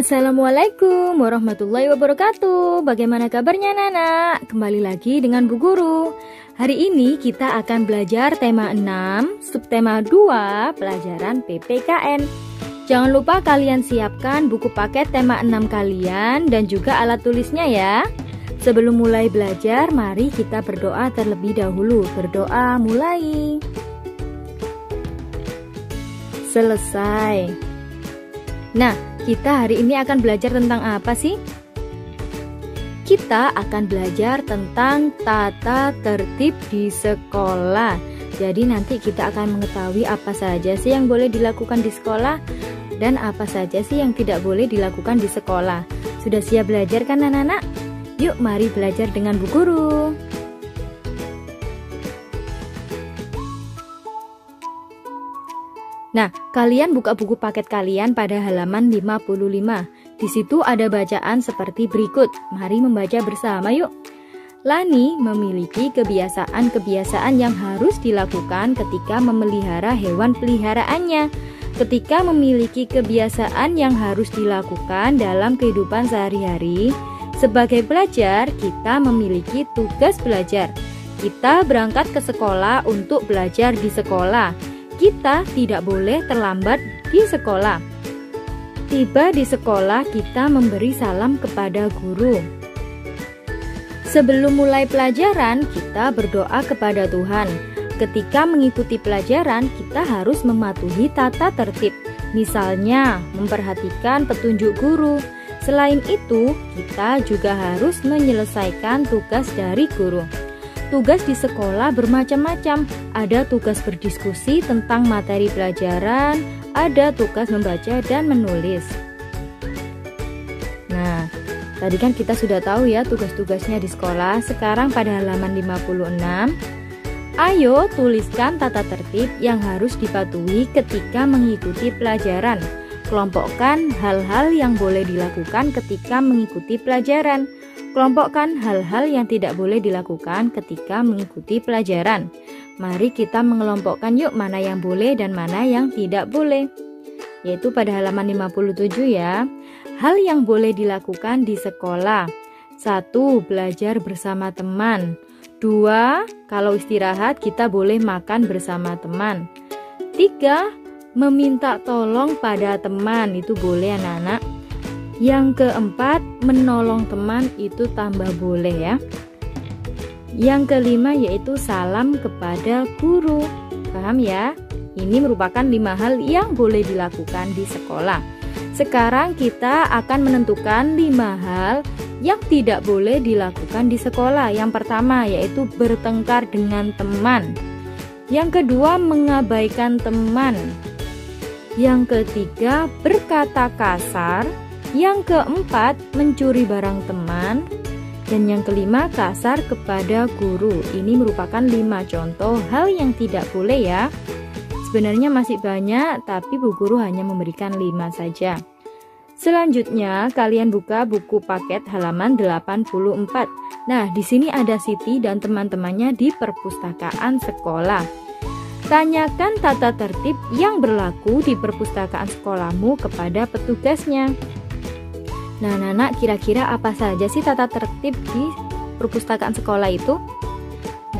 Assalamualaikum warahmatullahi wabarakatuh. Bagaimana kabarnya anak-anak? Kembali lagi dengan Bu Guru. Hari ini kita akan belajar tema 6, subtema 2, pelajaran PPKN. Jangan lupa kalian siapkan buku paket tema 6 kalian dan juga alat tulisnya ya. Sebelum mulai belajar, mari kita berdoa terlebih dahulu. Berdoa mulai. Selesai. Nah, kita hari ini akan belajar tentang apa sih? Kita akan belajar tentang tata tertib di sekolah. Jadi nanti kita akan mengetahui apa saja sih yang boleh dilakukan di sekolah dan apa saja sih yang tidak boleh dilakukan di sekolah. Sudah siap belajar kan anak-anak? Yuk mari belajar dengan Bu Guru. Nah, kalian buka buku paket kalian pada halaman 55. Di situ ada bacaan seperti berikut. Mari membaca bersama yuk. Lani memiliki kebiasaan-kebiasaan yang harus dilakukan ketika memelihara hewan peliharaannya. Ketika memiliki kebiasaan yang harus dilakukan dalam kehidupan sehari-hari, sebagai pelajar kita memiliki tugas belajar. Kita berangkat ke sekolah untuk belajar di sekolah. Kita tidak boleh terlambat di sekolah. Tiba di sekolah, kita memberi salam kepada guru. Sebelum mulai pelajaran, kita berdoa kepada Tuhan. Ketika mengikuti pelajaran, kita harus mematuhi tata tertib. Misalnya, memperhatikan petunjuk guru. Selain itu, kita juga harus menyelesaikan tugas dari guru. Tugas di sekolah bermacam-macam. Ada tugas berdiskusi tentang materi pelajaran, ada tugas membaca dan menulis. Nah, tadi kan kita sudah tahu ya tugas-tugasnya di sekolah. Sekarang pada halaman 56, ayo tuliskan tata tertib yang harus dipatuhi ketika mengikuti pelajaran. Kelompokkan hal-hal yang boleh dilakukan ketika mengikuti pelajaran. Kelompokkan hal-hal yang tidak boleh dilakukan ketika mengikuti pelajaran. Mari kita mengelompokkan yuk mana yang boleh dan mana yang tidak boleh. Yaitu pada halaman 57 ya. Hal yang boleh dilakukan di sekolah. 1. Belajar bersama teman. 2. Kalau istirahat kita boleh makan bersama teman. 3. Meminta tolong pada teman. Itu boleh anak-anak. Yang keempat, menolong teman itu tambah boleh ya. Yang kelima yaitu salam kepada guru. Paham ya? Ini merupakan 5 hal yang boleh dilakukan di sekolah. Sekarang kita akan menentukan 5 hal yang tidak boleh dilakukan di sekolah. Yang pertama yaitu bertengkar dengan teman. Yang kedua, mengabaikan teman. Yang ketiga, berkata kasar. Yang keempat, mencuri barang teman. Dan yang kelima, kasar kepada guru. Ini merupakan 5 contoh hal yang tidak boleh ya. Sebenarnya masih banyak, tapi Bu Guru hanya memberikan 5 saja. Selanjutnya, kalian buka buku paket halaman 84. Nah, di sini ada Siti dan teman-temannya di perpustakaan sekolah. Tanyakan tata tertib yang berlaku di perpustakaan sekolahmu kepada petugasnya. Nah, anak-anak, kira-kira apa saja sih tata tertib di perpustakaan sekolah itu?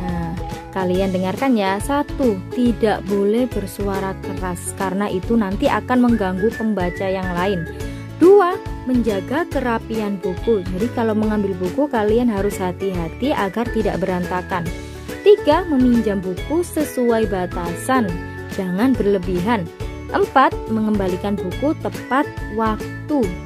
Nah, kalian dengarkan ya. 1. Tidak boleh bersuara keras karena itu nanti akan mengganggu pembaca yang lain. 2. Menjaga kerapian buku. Jadi kalau mengambil buku kalian harus hati-hati agar tidak berantakan. 3. Meminjam buku sesuai batasan. Jangan berlebihan. 4. Mengembalikan buku tepat waktu.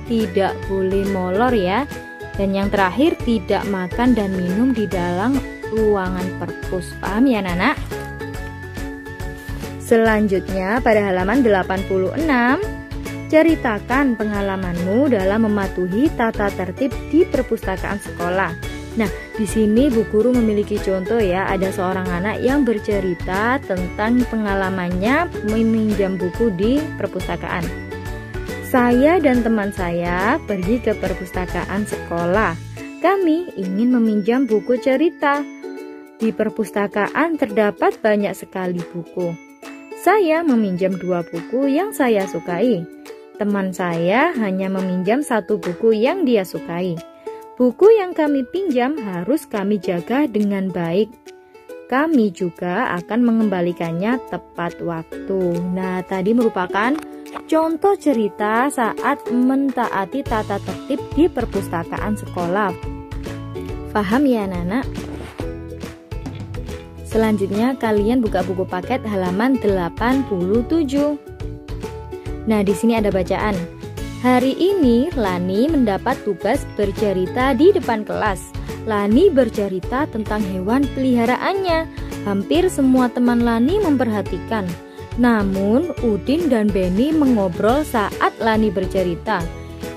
Tidak boleh molor ya. Dan yang terakhir, tidak makan dan minum di dalam ruangan perpus. Paham ya anak-anak? Selanjutnya pada halaman 86, ceritakan pengalamanmu dalam mematuhi tata tertib di perpustakaan sekolah. Nah, di sini Bu Guru memiliki contoh ya, ada seorang anak yang bercerita tentang pengalamannya meminjam buku di perpustakaan. Saya dan teman saya pergi ke perpustakaan sekolah. Kami ingin meminjam buku cerita. Di perpustakaan terdapat banyak sekali buku. Saya meminjam 2 buku yang saya sukai. Teman saya hanya meminjam satu buku yang dia sukai. Buku yang kami pinjam harus kami jaga dengan baik. Kami juga akan mengembalikannya tepat waktu. Nah, tadi merupakan contoh cerita saat mentaati tata tertib di perpustakaan sekolah. Paham ya, anak-anak? Selanjutnya kalian buka buku paket halaman 87. Nah, di sini ada bacaan. Hari ini Lani mendapat tugas bercerita di depan kelas. Lani bercerita tentang hewan peliharaannya. Hampir semua teman Lani memperhatikan. Namun, Udin dan Beni mengobrol saat Lani bercerita.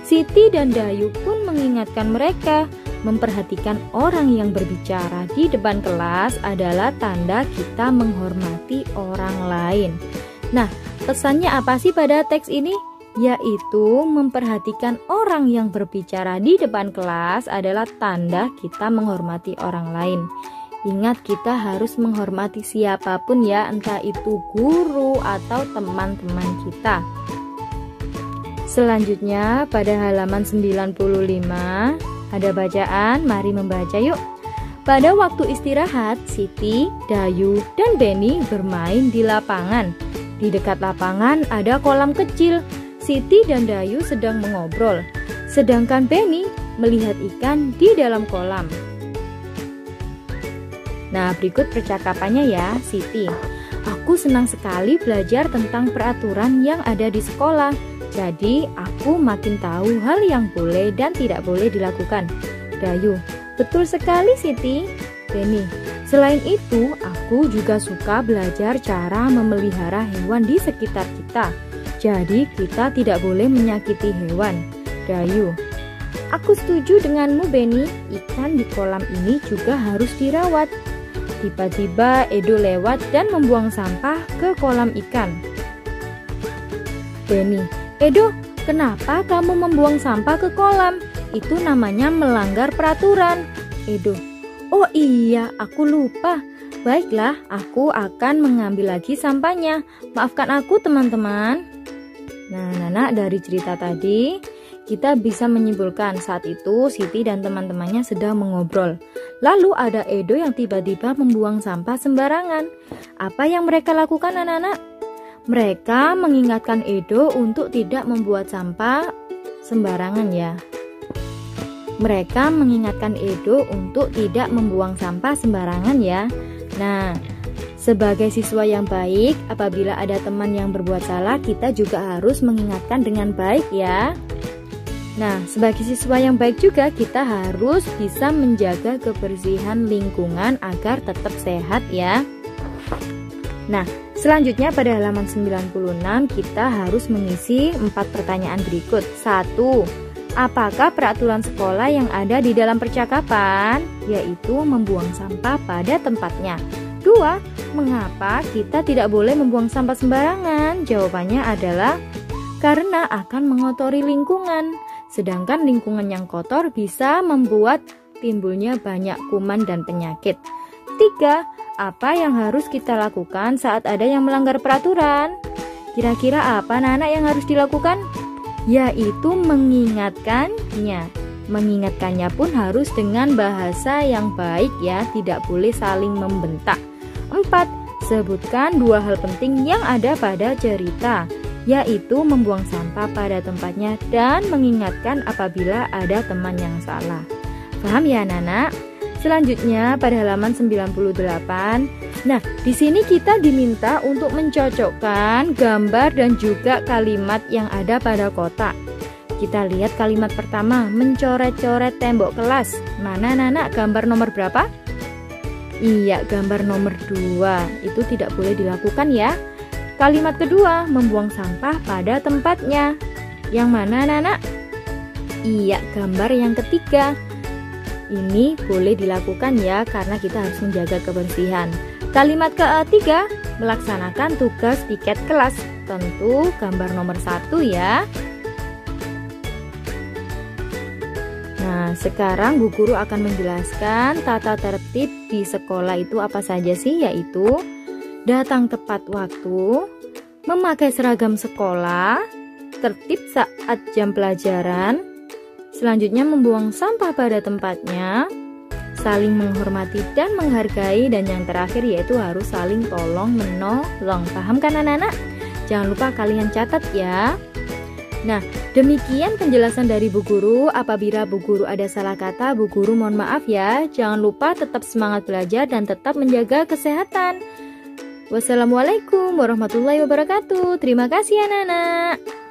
Siti dan Dayu pun mengingatkan mereka. Memperhatikan orang yang berbicara di depan kelas adalah tanda kita menghormati orang lain. Nah, pesannya apa sih pada teks ini? Yaitu memperhatikan orang yang berbicara di depan kelas adalah tanda kita menghormati orang lain. Ingat, kita harus menghormati siapapun ya, entah itu guru atau teman-teman kita. Selanjutnya pada halaman 95 ada bacaan, mari membaca yuk. Pada waktu istirahat, Siti, Dayu, dan Beni bermain di lapangan. Di dekat lapangan ada kolam kecil. Siti dan Dayu sedang mengobrol, sedangkan Beni melihat ikan di dalam kolam. Nah, berikut percakapannya ya, Siti. Aku senang sekali belajar tentang peraturan yang ada di sekolah. Jadi, aku makin tahu hal yang boleh dan tidak boleh dilakukan. Dayu, betul sekali Siti. Beni, selain itu, aku juga suka belajar cara memelihara hewan di sekitar kita. Jadi, kita tidak boleh menyakiti hewan. Dayu, aku setuju denganmu Beni. Ikan di kolam ini juga harus dirawat. Tiba-tiba Edo lewat dan membuang sampah ke kolam ikan. Beni, Edo, kenapa kamu membuang sampah ke kolam? Itu namanya melanggar peraturan. Edo, oh iya, aku lupa. Baiklah, aku akan mengambil lagi sampahnya. Maafkan aku teman-teman. Nah, Nana, dari cerita tadi kita bisa menyimpulkan saat itu Siti dan teman-temannya sedang mengobrol. Lalu ada Edo yang tiba-tiba membuang sampah sembarangan. Apa yang mereka lakukan, anak-anak? Mereka mengingatkan Edo untuk tidak membuat sampah sembarangan ya. Mereka mengingatkan Edo untuk tidak membuang sampah sembarangan ya. Nah, sebagai siswa yang baik, apabila ada teman yang berbuat salah, kita juga harus mengingatkan dengan baik ya. Nah, sebagai siswa yang baik juga kita harus bisa menjaga kebersihan lingkungan agar tetap sehat ya. Nah, selanjutnya pada halaman 96 kita harus mengisi 4 pertanyaan berikut. 1. Apakah peraturan sekolah yang ada di dalam percakapan? Yaitu membuang sampah pada tempatnya. 2. Mengapa kita tidak boleh membuang sampah sembarangan? Jawabannya adalah karena akan mengotori lingkungan. Sedangkan lingkungan yang kotor bisa membuat timbulnya banyak kuman dan penyakit. 3. Apa yang harus kita lakukan saat ada yang melanggar peraturan? Kira-kira apa anak-anak yang harus dilakukan? Yaitu mengingatkannya. Mengingatkannya pun harus dengan bahasa yang baik ya, tidak boleh saling membentak. 4. Sebutkan 2 hal penting yang ada pada cerita, yaitu membuang sampah pada tempatnya dan mengingatkan apabila ada teman yang salah. Paham ya anak-anak? Selanjutnya pada halaman 98. Nah, di sini kita diminta untuk mencocokkan gambar dan juga kalimat yang ada pada kotak. Kita lihat kalimat pertama, mencoret-coret tembok kelas. Mana anak-anak, gambar nomor berapa? Iya, gambar nomor 2. Itu tidak boleh dilakukan ya. Kalimat kedua, membuang sampah pada tempatnya. Yang mana anak-anak? Iya, gambar yang ketiga. Ini boleh dilakukan ya, karena kita harus menjaga kebersihan. Kalimat ketiga, melaksanakan tugas piket kelas. Tentu gambar nomor 1 ya. Nah, sekarang Bu Guru akan menjelaskan tata tertib di sekolah itu apa saja sih, yaitu datang tepat waktu, memakai seragam sekolah, tertib saat jam pelajaran. Selanjutnya membuang sampah pada tempatnya, saling menghormati dan menghargai, dan yang terakhir yaitu harus saling tolong menolong. Paham kan anak-anak? Jangan lupa kalian catat ya. Nah, demikian penjelasan dari Bu Guru. Apabila Bu Guru ada salah kata, Bu Guru mohon maaf ya. Jangan lupa tetap semangat belajar dan tetap menjaga kesehatan. Wassalamualaikum warahmatullahi wabarakatuh. Terima kasih anak-anak.